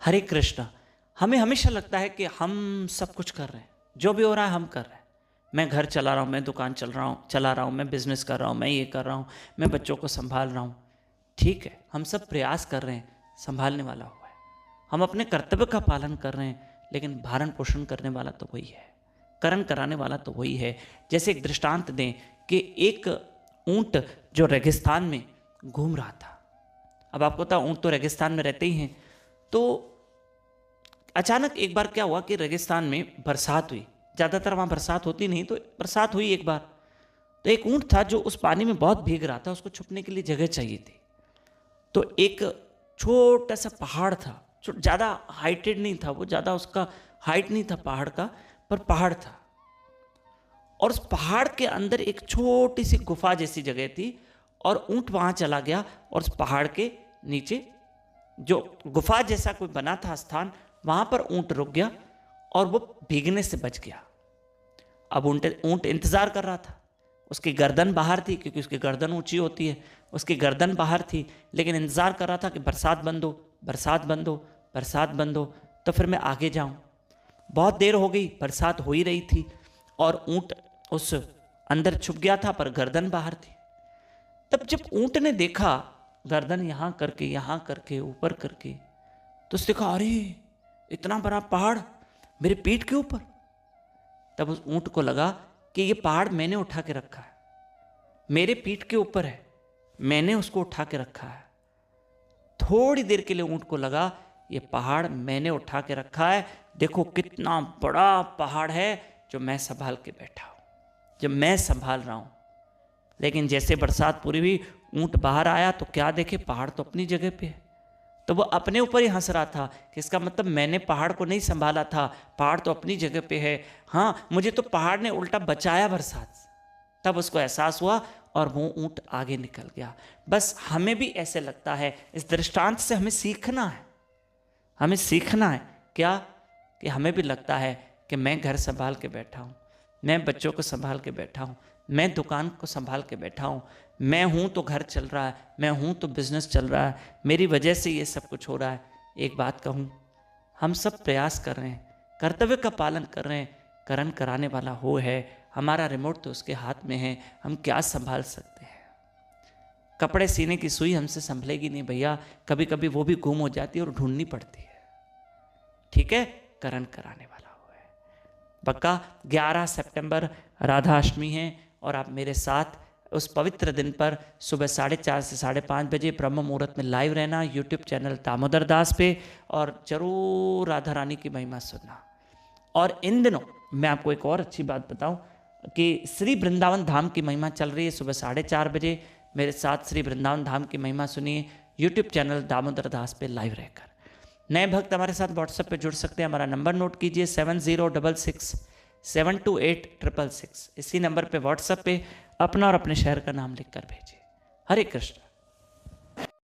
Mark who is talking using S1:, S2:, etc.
S1: हरे कृष्णा। हमें हमेशा लगता है कि हम सब कुछ कर रहे हैं, जो भी हो रहा है हम कर रहे हैं। मैं घर चला रहा हूँ, मैं दुकान चला रहा हूँ, मैं बिजनेस कर रहा हूँ, मैं ये कर रहा हूँ, मैं बच्चों को संभाल रहा हूँ। ठीक है, हम सब प्रयास कर रहे हैं, संभालने वाला हुआ है। हम अपने कर्तव्य का पालन कर रहे हैं, लेकिन भरण पोषण करने वाला तो वही है, करण कराने वाला तो वही है। जैसे एक दृष्टांत दें कि एक ऊंट जो रेगिस्तान में घूम रहा था। अब आपको पता, ऊंट तो रेगिस्तान में रहते ही हैं। तो अचानक एक बार क्या हुआ कि रेगिस्तान में बरसात हुई। ज़्यादातर वहाँ बरसात होती नहीं, तो बरसात हुई एक बार। तो एक ऊंट था जो उस पानी में बहुत भीग रहा था, उसको छुपने के लिए जगह चाहिए थी। तो एक छोटा सा पहाड़ था, ज़्यादा हाइटेड नहीं था वो, ज़्यादा उसका हाइट नहीं था पहाड़ का, पर पहाड़ था। और उस पहाड़ के अंदर एक छोटी सी गुफा जैसी जगह थी, और ऊंट वहाँ चला गया और उस पहाड़ के नीचे जो गुफा जैसा कोई बना था स्थान, वहां पर ऊंट रुक गया और वो भीगने से बच गया। अब ऊंट इंतजार कर रहा था। उसकी गर्दन बाहर थी, क्योंकि उसकी गर्दन ऊंची होती है, उसकी गर्दन बाहर थी, लेकिन इंतजार कर रहा था कि बरसात बंद हो, बरसात बंद हो, बरसात बंद हो, तो फिर मैं आगे जाऊं। बहुत देर हो गई, बरसात हो ही रही थी और ऊंट उस अंदर छुप गया था, पर गर्दन बाहर थी। तब जब ऊंट ने देखा गर्दन यहां करके ऊपर करके, तो उसने कहा, अरे इतना बड़ा पहाड़ मेरे पीठ के ऊपर। तब उस ऊंट को लगा कि ये पहाड़ मैंने उठा के रखा है, मेरे पीठ के ऊपर है, मैंने उसको उठा के रखा है। थोड़ी देर के लिए ऊंट को लगा, ये पहाड़ मैंने उठा के रखा है, देखो कितना बड़ा पहाड़ है जो मैं संभाल के बैठा हूं, जो मैं संभाल रहा हूं। लेकिन जैसे बरसात पूरी हुई, ऊंट बाहर आया तो क्या देखे, पहाड़ तो अपनी जगह पे है। तो वो अपने ऊपर ही हंस रहा था कि इसका मतलब मैंने पहाड़ को नहीं संभाला था, पहाड़ तो अपनी जगह पे है। हाँ, मुझे तो पहाड़ ने उल्टा बचाया बरसात से। तब उसको एहसास हुआ और वो ऊंट आगे निकल गया। बस हमें भी ऐसे लगता है, इस दृष्टांत से हमें सीखना है। हमें सीखना है क्या, कि हमें भी लगता है कि मैं घर संभाल के बैठा हूँ, मैं बच्चों को संभाल के बैठा हूँ, मैं दुकान को संभाल के बैठा हूँ, मैं हूँ तो घर चल रहा है, मैं हूँ तो बिजनेस चल रहा है, मेरी वजह से ये सब कुछ हो रहा है। एक बात कहूँ, हम सब प्रयास कर रहे हैं, कर्तव्य का पालन कर रहे हैं, करण कराने वाला हो है। हमारा रिमोट तो उसके हाथ में है, हम क्या संभाल सकते हैं। कपड़े सीने की सुई हमसे संभलेगी नहीं भैया, कभी कभी वो भी गुम हो जाती है और ढूंढनी पड़ती है। ठीक है, करण कराने वाला हो है पक्का। 11 सितंबर राधा अष्टमी है, और आप मेरे साथ उस पवित्र दिन पर सुबह 4:30 से 5:30 बजे ब्रह्म मुहूर्त में लाइव रहना यूट्यूब चैनल दामोदर दास पे, और जरूर राधा रानी की महिमा सुनना। और इन दिनों मैं आपको एक और अच्छी बात बताऊं कि श्री वृंदावन धाम की महिमा चल रही है। सुबह 4:30 बजे मेरे साथ श्री वृंदावन धाम की महिमा सुनिए यूट्यूब चैनल दामोदर दास पे लाइव रहकर। नए भक्त हमारे साथ व्हाट्सएप पे जुड़ सकते हैं। हमारा नंबर नोट कीजिए 7066728666। इसी नंबर पे व्हाट्सएप पे अपना और अपने शहर का नाम लिखकर भेजिए। हरे कृष्ण।